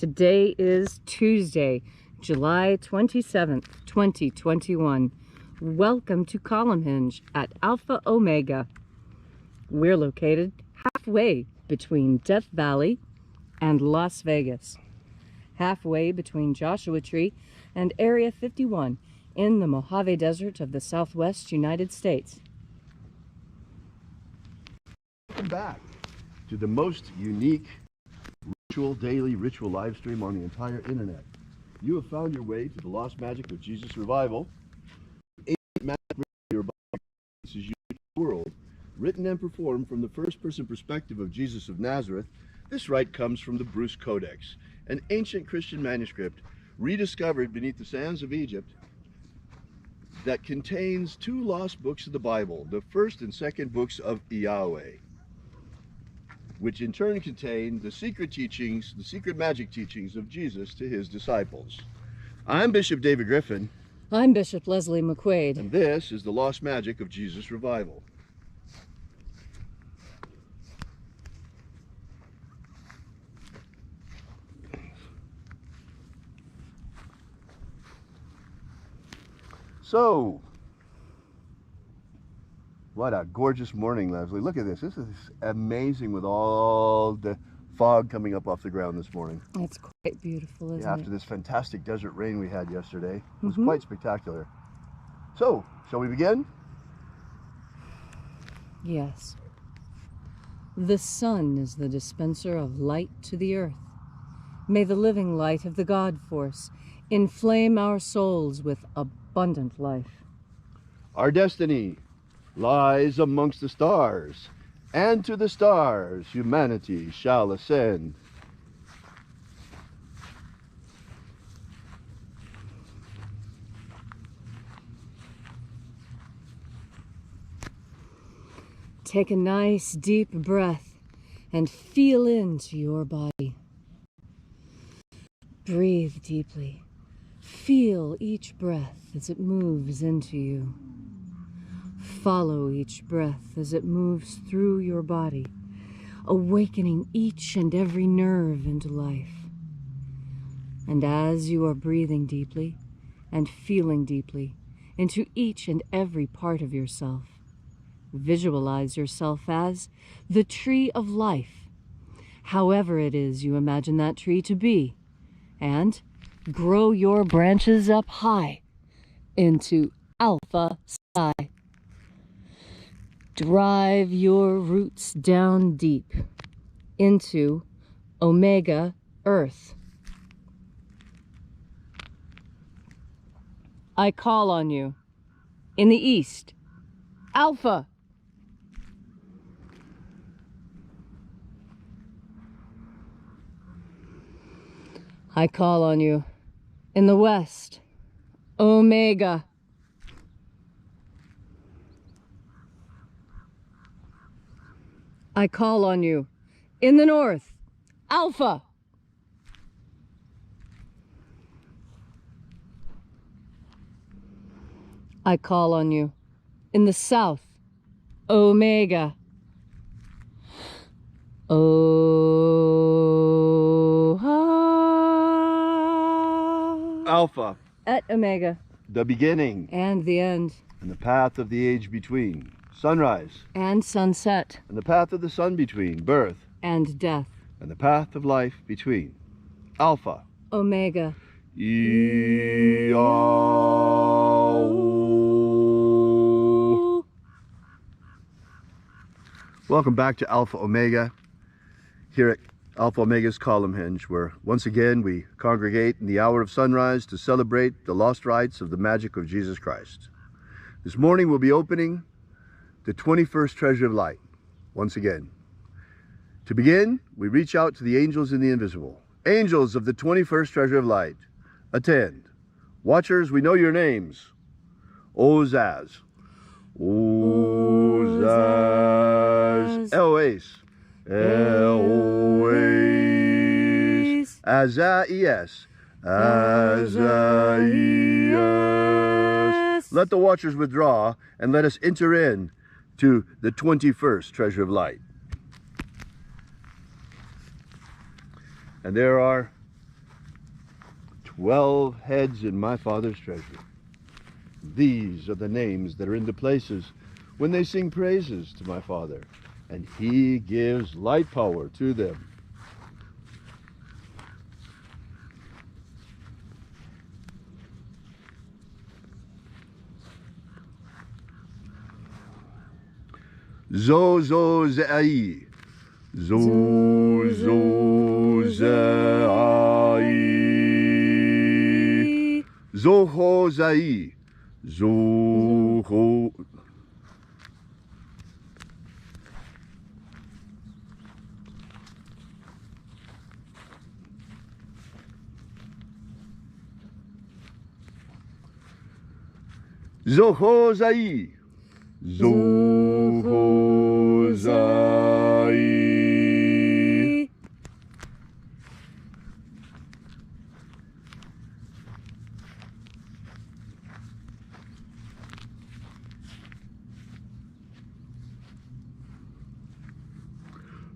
Today is Tuesday, July 27th, 2021. Welcome to Column Hinge at Alpha Omega. We're located halfway between Death Valley and Las Vegas. Halfway between Joshua Tree and Area 51 in the Mojave Desert of the Southwest United States. Welcome back to the most unique daily ritual live stream on the entire internet. You have found your way to the Lost Magic of Jesus Revival. Ancient magic your body. This is unique world, written and performed from the first-person perspective of Jesus of Nazareth. This rite comes from the Bruce Codex, an ancient Christian manuscript rediscovered beneath the sands of Egypt that contains two lost books of the Bible, the first and second books of Yahweh, which in turn contain the secret teachings, the secret magic teachings of Jesus to his disciples. I'm Bishop David Griffin. I'm Bishop Leslie McQuaid. And this is the Lost Magic of Jesus Revival. So, what a gorgeous morning, Leslie. Look at this. This is amazing with all the fog coming up off the ground this morning. It's quite beautiful, isn't it? After this fantastic desert rain we had yesterday. It was quite spectacular. So, shall we begin? Yes. The sun is the dispenser of light to the earth. May the living light of the God Force inflame our souls with abundant life. Our destiny lies amongst the stars, and to the stars humanity shall ascend. Take a nice deep breath and feel into your body. Breathe deeply. Feel each breath as it moves into you. Follow each breath as it moves through your body, awakening each and every nerve into life. And as you are breathing deeply and feeling deeply into each and every part of yourself, visualize yourself as the tree of life, however it is you imagine that tree to be, and grow your branches up high into Alpha Psi. Drive your roots down deep into Omega Earth. I call on you in the east, Alpha. I call on you in the west, Omega. I call on you in the north, Alpha. I call on you in the south, Omega. Alpha. Et Omega. The beginning. And the end. And the path of the age between. Sunrise. And sunset. And the path of the sun between. Birth. And death. And the path of life between. Alpha. Omega. Welcome back to Alpha Omega, here at Alpha Omega's Column Hinge, where once again we congregate in the hour of sunrise to celebrate the lost rites of the magic of Jesus Christ. This morning we'll be opening the 21st Treasure of Light, once again. To begin, we reach out to the angels in the invisible. Angels of the 21st Treasure of Light, attend. Watchers, we know your names. Ozaz. Ozaz. Eloes. Eloes. Azaias. Azaias. Let the watchers withdraw and let us enter in to the 21st Treasure of Light. And there are 12 heads in my Father's treasure. These are the names that are in the places when they sing praises to my Father, and he gives light power to them. Zo zo ze'ai. Zo zo ze'ai. Zo ho zai. Zo ho. Zo ho zai. Zo ho zai.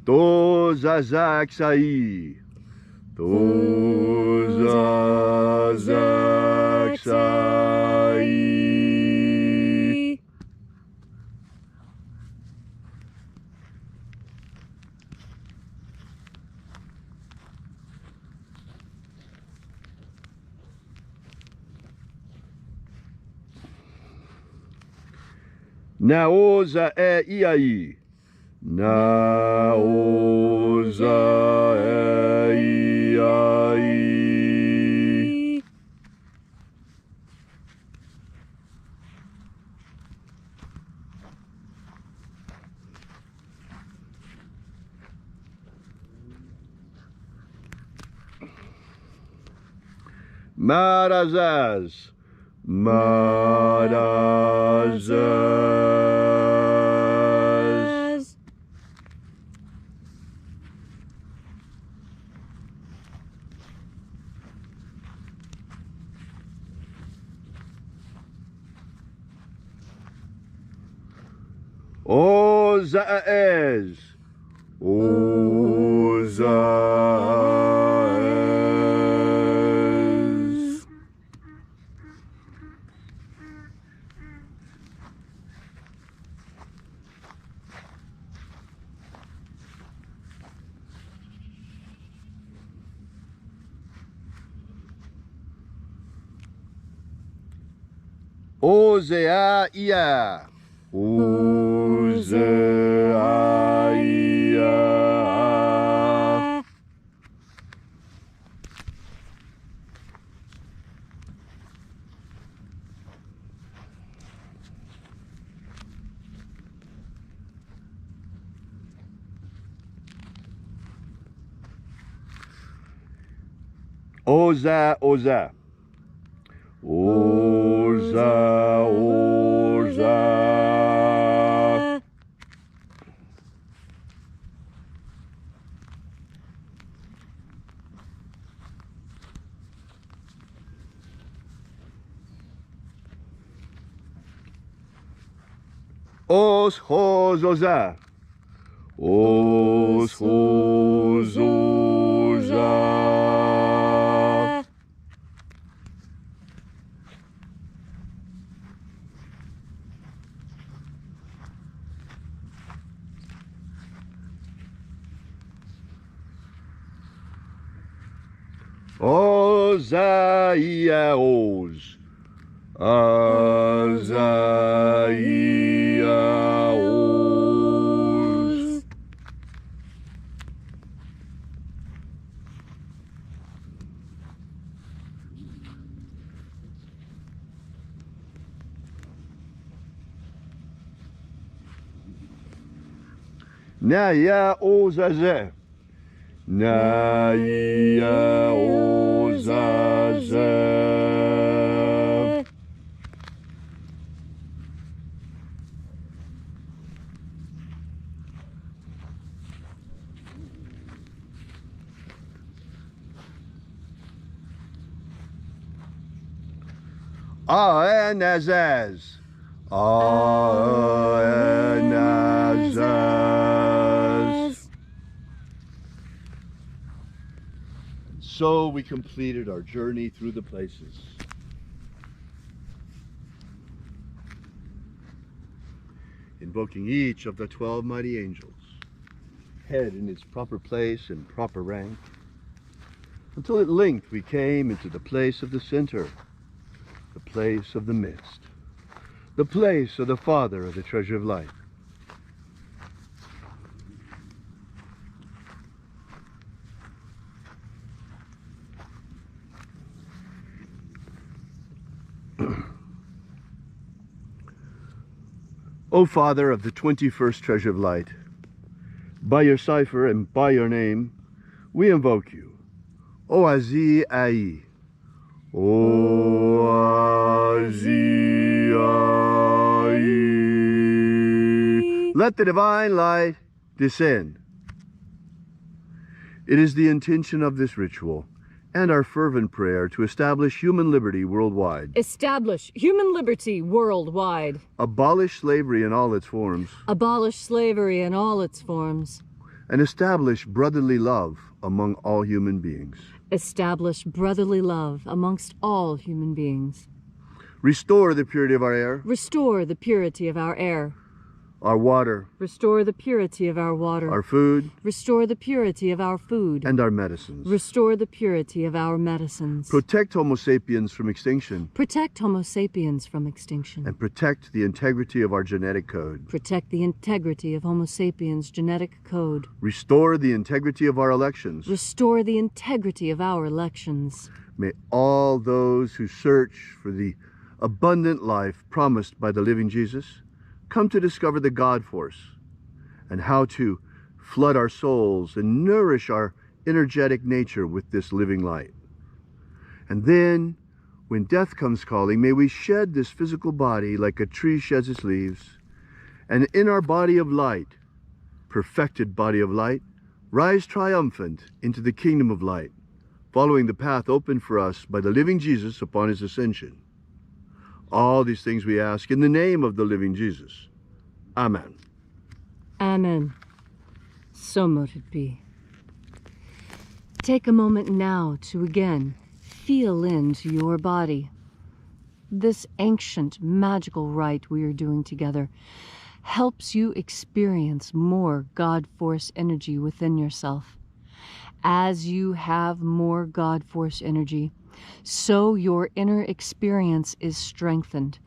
To zazak sai. To zazak sai. Naoza e iai. Naoza e iai. Marazaz. Marazaz. Ozaez. Ozaez. Ozeaia. Ozeaia. Oza, oza. Oza, oza. Os, hos, oza. Os, hos, oza. Ozaia, os. Ozaia, os. Naia, ozaze. Naia, ozaze. Aenazaz. Aenazaz. so we completed our journey through the places. Invoking each of the 12 mighty angels, head in its proper place and proper rank, until at length we came into the place of the center, the place of the midst, the place of the Father of the treasure of light. O Father of the 21st treasure of light, by your cipher and by your name, we invoke you. O Azi Ai. O Azi Ai. Let the divine light descend. It is the intention of this ritual and our fervent prayer to establish human liberty worldwide. Establish human liberty worldwide. Abolish slavery in all its forms. Abolish slavery in all its forms. And establish brotherly love among all human beings. Establish brotherly love amongst all human beings. Restore the purity of our air. Restore the purity of our air. Our water. Restore the purity of our water. Our food. Restore the purity of our food. And our medicines. Restore the purity of our medicines. Protect Homo sapiens from extinction. Protect Homo sapiens from extinction. And protect the integrity of our genetic code. Protect the integrity of Homo sapiens' genetic code. Restore the integrity of our elections. Restore the integrity of our elections. May all those who search for the abundant life promised by the living Jesus come to discover the God force and how to flood our souls and nourish our energetic nature with this living light. And then, when death comes calling, may we shed this physical body like a tree sheds its leaves, and in our body of light, perfected body of light, rise triumphant into the kingdom of light, following the path opened for us by the living Jesus upon his ascension. All these things we ask in the name of the living Jesus. Amen. Amen. So mote it be. Take a moment now to again feel into your body. This ancient magical rite we are doing together helps you experience more God Force energy within yourself. As you have more God Force energy, so your inner experience is strengthened.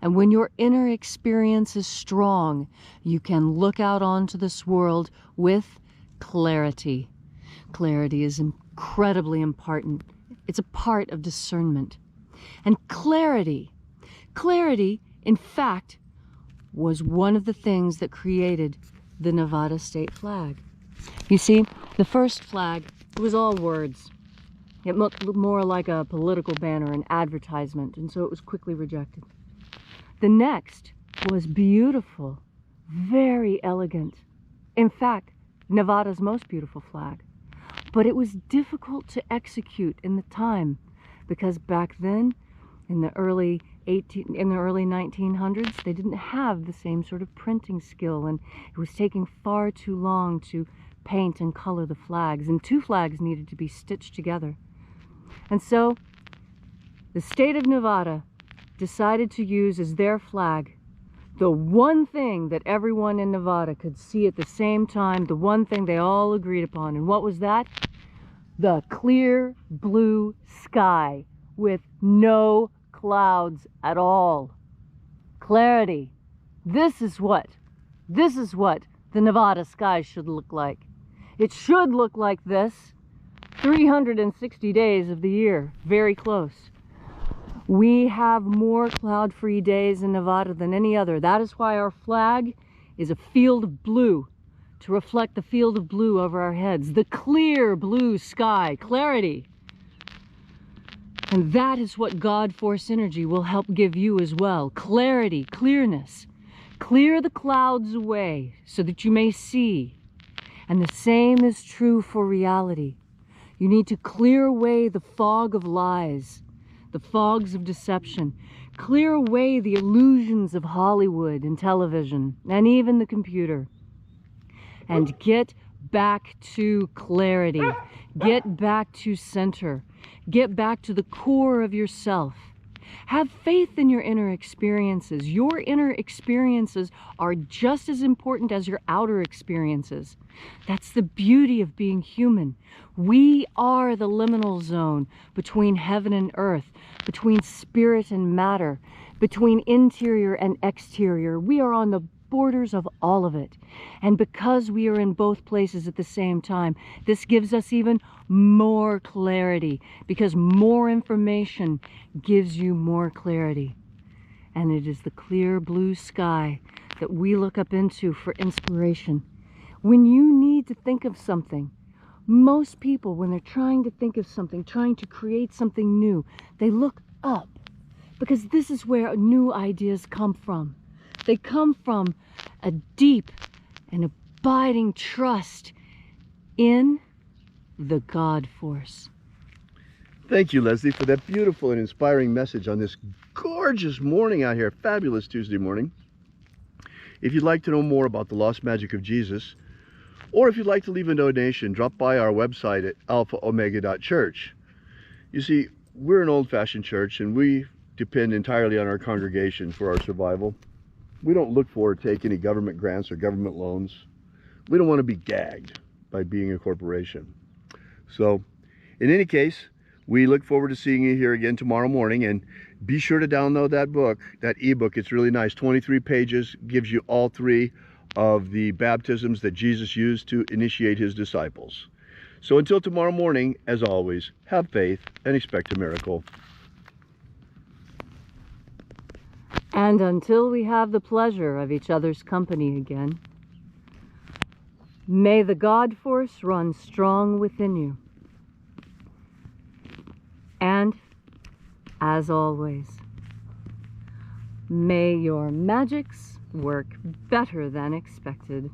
And when your inner experience is strong, you can look out onto this world with clarity. Clarity is incredibly important. It's a part of discernment. And clarity, in fact, was one of the things that created the Nevada state flag. You see, the first flag, it was all words. It looked more like a political banner, an advertisement, and so it was quickly rejected. The next was beautiful, very elegant. In fact, Nevada's most beautiful flag. But it was difficult to execute in the time because back then, in the early 1900s, they didn't have the same sort of printing skill, and it was taking far too long to paint and color the flags, and two flags needed to be stitched together. And so the state of Nevada decided to use as their flag the one thing that everyone in Nevada could see at the same time, the one thing they all agreed upon. And what was that? The clear blue sky with no clouds at all. Clarity. This is what the Nevada sky should look like. It should look like this 360 days of the year, very close. We have more cloud-free days in Nevada than any other. That is why our flag is a field of blue, to reflect the field of blue over our heads. The clear blue sky, clarity. And that is what God Force energy will help give you as well. Clarity, clearness. Clear the clouds away so that you may see. And the same is true for reality. You need to clear away the fog of lies, the fogs of deception. Clear away the illusions of Hollywood and television and even the computer. And get back to clarity. Get back to center. Get back to the core of yourself. Have faith in your inner experiences. Your inner experiences are just as important as your outer experiences. That's the beauty of being human. We are the liminal zone between heaven and earth, between spirit and matter, between interior and exterior. We are on the borders of all of it. And because we are in both places at the same time, this gives us even more clarity, because more information gives you more clarity. And it is the clear blue sky that we look up into for inspiration. When you need to think of something, most people, when they're trying to think of something, trying to create something new, they look up, because this is where new ideas come from. They come from a deep and abiding trust in the God force. Thank you, Leslie, for that beautiful and inspiring message on this gorgeous morning out here. Fabulous Tuesday morning. If you'd like to know more about the lost magic of Jesus, or if you'd like to leave a donation, drop by our website at alphaomega.church. You see, we're an old-fashioned church, and we depend entirely on our congregation for our survival. We don't look for or take any government grants or government loans. We don't want to be gagged by being a corporation. So, in any case, we look forward to seeing you here again tomorrow morning, and be sure to download that book, that ebook. It's really nice. 23 pages, gives you all 3 of the baptisms that Jesus used to initiate his disciples. So until tomorrow morning, as always, have faith and expect a miracle. And until we have the pleasure of each other's company again, may the God force run strong within you. And, as always, may your magics work better than expected.